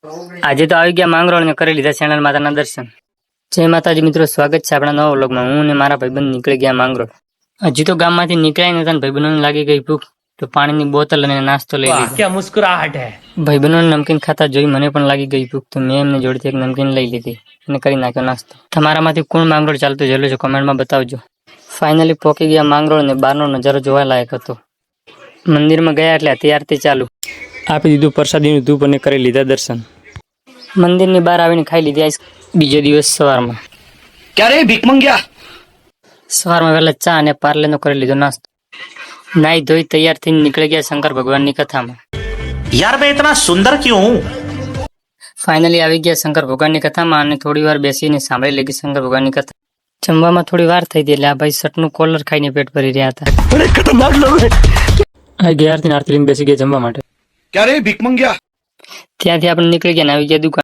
આજે તો આવી ગયા માંગરોળ ને કરી લીધા ચેનલ માતાના દર્શન। જય માતાજી મિત્રો, સ્વાગત છે આપણા નવા વ્લોગમાં। હું અને મારા ભાઈબંધ નીકળી ગયા માંગરોળ। હજી તો ગામમાંથી નીકળ્યા નતા ને ભાઈબંધોને લાગી ગઈ ભૂખ, તો પાણીની બોતલ અને નાસ્તો લઈ લીધો। क्या मुस्कुराहट है। ભાઈબંધોને નમકીન ખાતા જોઈ મને પણ લાગી ગઈ ભૂખ, તો મેં એમને જોડેથી એક નમકીન લઈ લીધી અને કરી નાખ્યો નાસ્તો। તમારામાંથી કોણ માંગરોળ ચાલતું જોયેલું છે કોમેન્ટમાં બતાવજો। ફાઇનલી પહોંચી ગયા માંગરોળ ને બહારનો નજારો જોવા લાયક હતો। મંદિરમાં ગયા એટલે હથિયારથી ચાલુ આપી દીધું પ્રસાદીનું ધૂપ અને કરી લીધા દર્શન। મંદિરની બહાર આવીને ખાઈ લીધી આઈસ। બીજો દિવસ સવારમાં क्या रे भीख मंगिया। સવારમાં વહેલા ચા અને પાર્લેનો કરી લીધો નાસ્તો। નાઈ ધોઈ તૈયાર થઈને નીકળી ગયા શંકર ભગવાનની કથામાં। यार मैं इतना सुंदर क्यों हूँ। ફાઇનલી આવી ગયા શંકર ભગવાનની કથામાં અને થોડી વાર બેસીને સાંભળી લીધી શંકર ભગવાનની કથા। જમવામાં થોડી વાર થઈ હતી એટલે આ ભાઈ શર્ટનું કોલર ખાઈને પેટ ભરી રહ્યા હતા। खतरनाक लोग हैं। આ ગયા આરતી લઈને બેસી ગયા જમવા માટે। क्या रे भीख मंगिया। ત્યાંથી આપણે નીકળી ગયા ને આવી ગયા દુકાન।